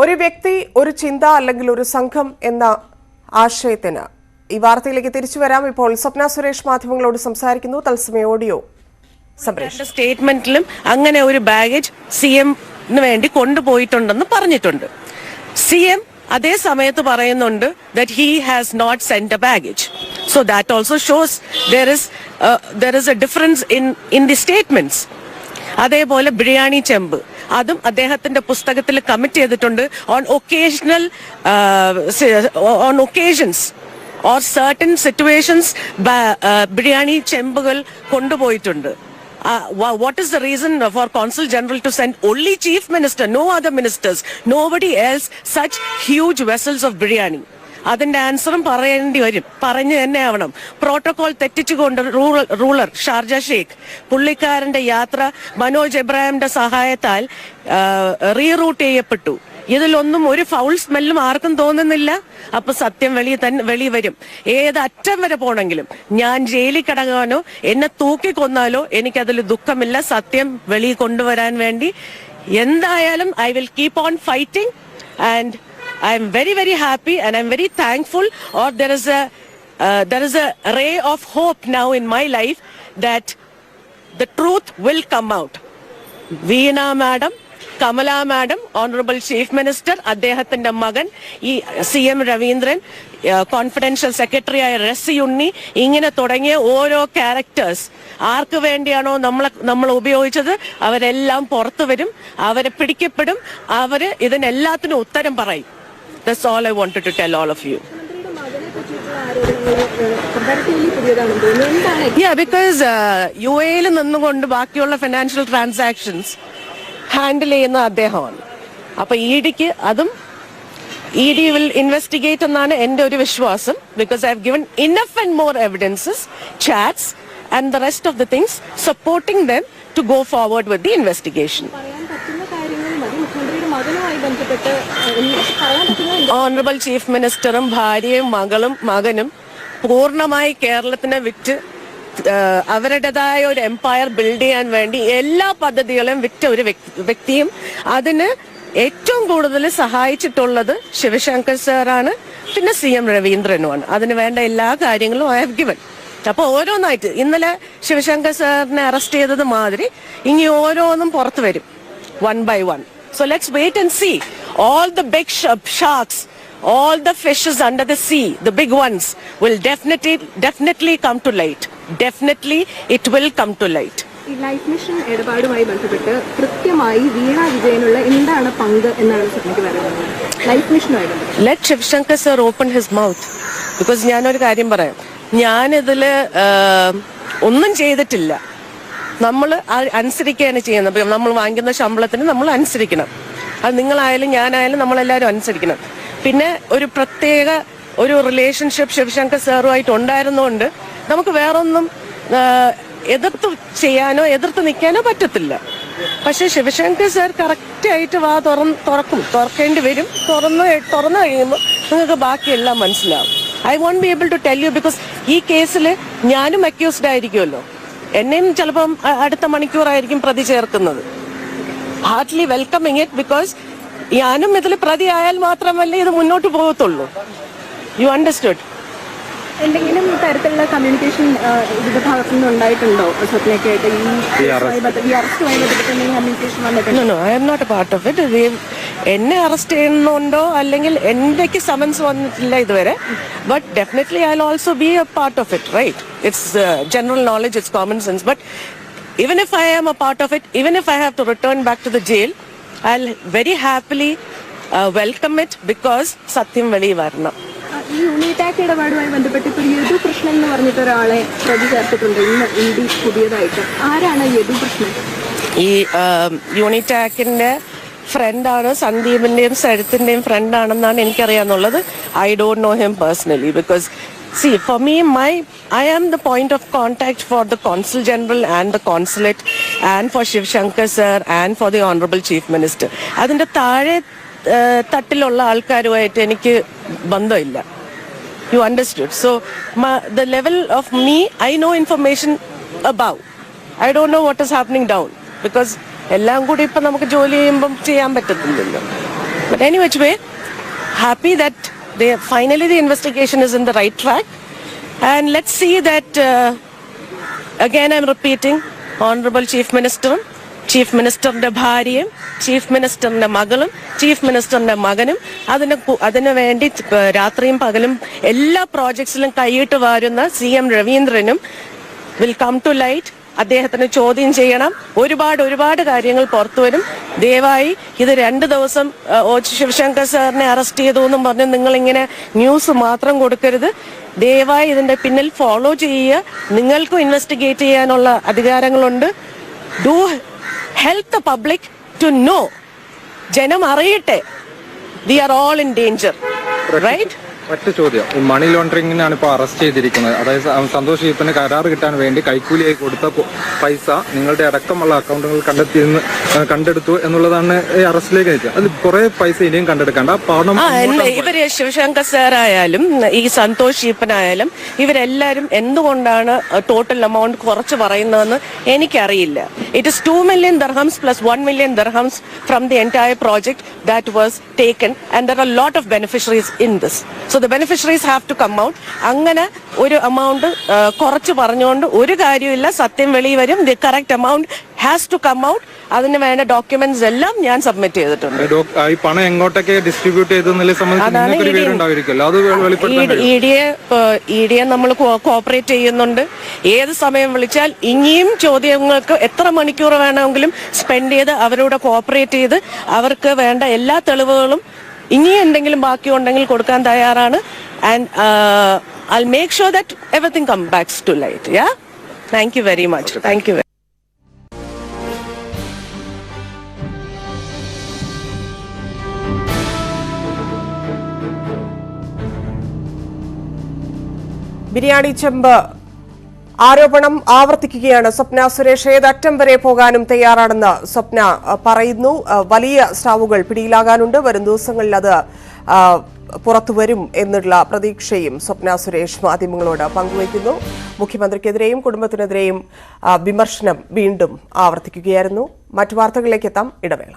ഒരു വ്യക്തി, ഒരു ചിന്ത അല്ലെങ്കിൽ ഒരു സംഘം എന്ന ആശയത്തിന് ഈ വാർത്തയിലേക്ക് തിരിച്ചു വരാം. ഇപ്പോൾ സ്വപ്ന സുരേഷ് മാധ്യമങ്ങളോട് സംസാരിക്കുന്നു. തത്സമയ ഓഡിയോ സ്റ്റേറ്റ്മെന്റിലും അങ്ങനെ ഒരു ബാഗേജ് സിഎംന് വേണ്ടി കൊണ്ടുപോയിട്ടുണ്ടെന്ന് പറഞ്ഞിട്ടുണ്ട്. സിഎം അതേ സമയത്ത് പറയുന്നുണ്ട് that he has not sent a baggage. So that also shows there is a difference in the statements. അതേപോലെ ബിരിയാണി ചെമ്പ് അതും അദ്ദേഹത്തിന്റെ പുസ്തകത്തിൽ കമ്മിറ്റ് ചെയ്തിട്ടുണ്ട്. on occasions or certain situations biryani ചെമ്പുകൾ കൊണ്ടുപോയിട്ടുണ്ട്. What is the reason for Consul General to send only Chief Minister, no other ministers, nobody else, such huge vessels of biryani? അതിന്റെ ആൻസറും പറയേണ്ടി വരും, പറഞ്ഞു തന്നെ ആവണം. പ്രോട്ടോകോൾ തെറ്റിച്ചുകൊണ്ട് റൂളർ ഷാർജ ഷെയ്ഖ് പുള്ളിക്കാരന്റെ യാത്ര മനോജ് എബ്രാഹിമിന്റെ സഹായത്താൽ റീറൂട്ട് ചെയ്യപ്പെട്ടു. ഇതിലൊന്നും ഒരു ഫൗൾ സ്മെല്ലും ആർക്കും തോന്നുന്നില്ല. അപ്പൊ സത്യം വെളി വരും. ഏത് അറ്റം വരെ പോണെങ്കിലും ഞാൻ ജയിലിൽ കിടങ്ങാനോ എന്നെ തൂക്കിക്കൊന്നാലോ എനിക്കതിൽ ദുഃഖമില്ല. സത്യം വെളി കൊണ്ടുവരാൻ വേണ്ടി എന്തായാലും I will keep on fighting and I am very, very happy and I am very thankful. Or there is a ray of hope now in my life that the truth will come out. Veena Madam, Kamala Madam, Honorable Chief Minister, അദ്ദേഹത്തിന്റെ മകൻ ഈ CM Raveendran, confidential secretary ആയ റസി ഉണ്ണി, ഇങ്ങനെ തുടങ്ങിയ ഓരോ characters ആർക്ക് വേണ്ടിയാണോ നമ്മൾ ഉപയോഗിച്ചത് അവരെല്ലാം പുറത്തു വരും, അവരെ പിടിക്കപ്പെടും, അവര് ഇതിനെല്ലാത്തിനും ഉത്തരം പറയും. That's all I wanted to tell all of you. Yeah, because UAE-ൽ നിന്നുകൊണ്ട് ബാക്കിയുള്ള ഫിനാൻഷ്യൽ ട്രാൻസാക്ഷൻസ് ഹാൻഡിൽ ചെയ്യുന്ന അദ്ദേഹമാണ്. അപ്പൊ ഇഡിക്ക് അതും ED will investigate എന്നാണ് എന്റെ ഒരു വിശ്വാസം. Because I have given enough and more evidences, chats and the rest of the things supporting them to go forward with the investigation. Honourable chief മിനിസ്റ്ററും ഭാര്യയും മകനും പൂർണ്ണമായി കേരളത്തിനെ വിറ്റ് അവരുടേതായ ഒരു എംപയർ ബിൽഡ് ചെയ്യാൻ വേണ്ടി എല്ലാ പദ്ധതികളും വിറ്റ ഒരു വ്യക്തിയും അതിന് ഏറ്റവും കൂടുതൽ സഹായിച്ചിട്ടുള്ളത് ശിവശങ്കർ സാറാണ്, പിന്നെ CM രവീന്ദ്രനുമാണ്. അതിന് വേണ്ട എല്ലാ കാര്യങ്ങളും ഐ ഹാവ് ഗിവൻ. അപ്പൊ ഓരോന്നായിട്ട് ഇന്നലെ ശിവശങ്കർ സാറിനെ അറസ്റ്റ് ചെയ്തത് മാതിരി ഇനി ഓരോന്നും പുറത്തു വരും, one by one. So let's wait and see. All the big sharks, all the fishes under the sea, the big ones will definitely come to light. Definitely it will come to light. ഈ life mission ഇടപാടുമായി ബന്ധപ്പെട്ട് കൃത്യമായി വീണ വിജയനുള്ള എന്താണ് പങ്ക് എന്നാണ് സ്വപ്നയ്ക്ക് പറയുന്നത്? Life മിഷനുമായി ബന്ധപ്പെട്ട് Let Sivasankar sir open his mouth. Because ഞാനൊരു കാര്യം പറയാം, ഞാനിതില് ഒന്നും ചെയ്തിട്ടില്ല. നമ്മൾ അനുസരിക്കുകയാണ് ചെയ്യുന്നത്. നമ്മൾ വാങ്ങിക്കുന്ന ശമ്പളത്തിന് നമ്മൾ അനുസരിക്കണം. അത് നിങ്ങളായാലും ഞാനായാലും നമ്മളെല്ലാവരും അനുസരിക്കണം. പിന്നെ ഒരു പ്രത്യേക ഒരു റിലേഷൻഷിപ്പ് ശിവശങ്കർ സാറുമായിട്ട് ഉണ്ടായിരുന്നുകൊണ്ട് നമുക്ക് വേറൊന്നും എതിർത്ത് ചെയ്യാനോ എതിർത്ത് നിൽക്കാനോ പറ്റത്തില്ല. പക്ഷെ ശിവശങ്കർ സാർ കറക്റ്റായിട്ട് വാ തുറക്കേണ്ടി വരും. തുറന്നു കഴിയുമ്പോൾ നിങ്ങൾക്ക് ബാക്കിയെല്ലാം മനസ്സിലാവും. I won't be able to tell you because ഈ കേസിൽ ഞാനും അക്യൂസ്ഡ് ആയിരിക്കുമല്ലോ. എന്നെയും ചിലപ്പം അടുത്ത മണിക്കൂറായിരിക്കും പ്രതി ചേർക്കുന്നത്. ഹാർട്ട്ലി വെൽക്കമിങ് ഇറ്റ് ബിക്കോസ് ഞാനും ഇതിൽ പ്രതി ആയാൽ മാത്രമല്ലേ ഇത് മുന്നോട്ട് പോകത്തുള്ളൂ. You understood? എന്തെങ്കിലും തരത്തിലുള്ള കമ്മ്യൂണിക്കേഷൻ ഇതിന്റെ ഭാഗത്തു നിന്ന് ഉണ്ടായിട്ടുണ്ടോ സ്വപ്നയ്ക്കായിട്ട്? ഈ അറസ്റ്റുമായി ബന്ധപ്പെട്ട് കമ്മ്യൂണിക്കേഷൻ വന്നിട്ടുണ്ടോ? No, I am not a part of it. എന്നെ അറസ്റ്റ് ചെയ്യുന്നുണ്ടോ അല്ലെങ്കിൽ എന്റെക്ക് സമൻസ് വന്നിട്ടില്ല ഇതുവരെ. But definitely I will also be a part of it, right? It's general knowledge, it's common sense. But even if I am a part of it, even if I have to return back to the jail, I'll very happily welcome it because satyam veli varna. ഈ യൂണിടാക് ഇടപാടുമായി ബന്ധപ്പെട്ട് ഇപ്പോൾ യദു കൃഷ്ണൻ എന്ന് പറഞ്ഞിട്ട് ഒരാളെ പ്രതി ചേർത്തിട്ടുണ്ട് ഇന്ന് ED പുതിയതായിട്ട്. ആരാണ് യദു കൃഷ്ണൻ? ഈ യൂണിടാക്കിന്റെ ഫ്രണ്ടാണ്, സന്ദീപിന്റെയും സരിത്തിന്റെയും ഫ്രണ്ടാണെന്നാണ് എനിക്കറിയാന്നുള്ളത്. I don't know him personally because see, for me, I am the point of contact for the Consul General and the Consulate and for Shiv Shankar sir and for the Honorable Chief Minister. അതിന്റെ താഴെ തട്ടിലുള്ള ആൾക്കാരുമായിട്ട് എനിക്ക് ബന്ധമില്ല. You understood? So the level of me, I know information above. I don't know what is happening down because എല്ലാം കൂടി ഇപ്പൊ നമുക്ക് ജോലി ചെയ്യുമ്പം ചെയ്യാൻ പറ്റത്തില്ലല്ലോ. But any which way, happy that finally the investigation is in the right track. And let's see that, again I'm repeating, Honorable Chief Minister, chief മിനിസ്റ്ററിന്റെ ഭാര്യയും ചീഫ് മിനിസ്റ്ററിന്റെ മകളും ചീഫ് മിനിസ്റ്ററിന്റെ മകനും അതിനു വേണ്ടി രാത്രിയും പകലും എല്ലാ പ്രോജക്ട്സിലും കൈയിട്ട് വാരുന്ന CM രവീന്ദ്രനും വിൽ കം ടു ലൈറ്റ്. അദ്ദേഹത്തിന് ചോദ്യം ചെയ്യണം. ഒരുപാട് കാര്യങ്ങൾ പുറത്തു വരും. ദയവായി ഇത് 2 ദിവസം ശിവശങ്കർ സാറിനെ അറസ്റ്റ് ചെയ്തു എന്നും പറഞ്ഞ് നിങ്ങൾ ഇങ്ങനെ ന്യൂസ് മാത്രം കൊടുക്കരുത്. ദയവായി ഇതിന്റെ പിന്നിൽ ഫോളോ ചെയ്യുക. നിങ്ങൾക്കും ഇൻവെസ്റ്റിഗേറ്റ് ചെയ്യാനുള്ള അധികാരങ്ങളുണ്ട്. Do help the public to know. ജനം അറിയട്ടെ. We are all in danger. Right? മറ്റു ചോദ്യം, ഈ മണി ലോണ്ടറിംഗിനാണ് ഇപ്പോൾ അറസ്റ്റ് ചെയ്തിരിക്കുന്നത്. അതായത് സന്തോഷ് ഈപ്പന് കരാർ കിട്ടാൻ വേണ്ടി കൈക്കൂലിയായി കൊടുത്ത പൈസ നിങ്ങളുടെ അടക്കമുള്ള അക്കൗണ്ടുകൾ കണ്ടെടുത്തു എന്നുള്ളതാണ് ഈ അറസ്റ്റിലേക്ക് നയിച്ചത്. അത് കുറെ പൈസ ഇനിയും കണ്ടെടുക്കണ്ട. ഇവര് ശിവശങ്കർ സാർ ആയാലും ഈ സന്തോഷ് ഈപ്പനായാലും ഇവരെല്ലാരും എന്തുകൊണ്ടാണ് ടോട്ടൽ എമൗണ്ട് കുറച്ച് പറയുന്നതെന്ന് എനിക്കറിയില്ല. It is 2 million dirhams plus 1 million dirhams from the entire project that was taken, and there are a lot of beneficiaries in this. So the beneficiaries have to come out. അങ്ങനെ ഒരു amount കുറച്ച് പറഞ്ഞുകൊണ്ട് ഒരു കാര്യമില്ല. സത്യം വെളി വരും. The correct amount has to come out. അതിന് വേണ്ട ഡോക്യുമെന്റ്സ് എല്ലാം ഞാൻ സബ്മിറ്റ് ചെയ്തിട്ടുണ്ട്. ഈ പണം എങ്ങോട്ടൊക്കെ ഡിസ്ട്രിബ്യൂട്ട് ചെയ്തതിനെ ഇഡിയെ നമ്മൾ കോഓപ്പറേറ്റ് ചെയ്യുന്നുണ്ട്. ഏത് സമയം വിളിച്ചാൽ ഇനിയും ചോദ്യങ്ങൾക്ക് എത്ര മണിക്കൂർ വേണമെങ്കിലും സ്പെൻഡ് ചെയ്ത് അവരോട് കോഓപ്പറേറ്റ് ചെയ്ത് അവർക്ക് വേണ്ട എല്ലാ തെളിവുകളും ഇനിയും എന്തെങ്കിലും ബാക്കിയുണ്ടെങ്കിൽ കൊടുക്കാൻ തയ്യാറാണ്. And I'll make sure that everything comes back to light. Yeah? Thank you very much. Thank you. Biryani ചെമ്പ് ആരോപണം ആവർത്തിക്കുകയാണ് സ്വപ്ന സുരേഷ്. ഏതറ്റം വരെ പോകാനും തയ്യാറാണെന്ന് സ്വപ്ന പറയുന്നു. വലിയ സ്രാവുകൾ പിടിയിലാകാനുണ്ട്. വരും ദിവസങ്ങളിൽ അത് പുറത്തുവരും എന്നുള്ള പ്രതീക്ഷയും സ്വപ്ന സുരേഷ് മാധ്യമങ്ങളോട് പങ്കുവയ്ക്കുന്നു. മുഖ്യമന്ത്രിക്കെതിരെയും കുടുംബത്തിനെതിരെയും വിമർശനം വീണ്ടും ആവർത്തിക്കുകയായിരുന്നു. മറ്റു വാർത്തകളിലേക്ക് എത്താം. ഇടവേള.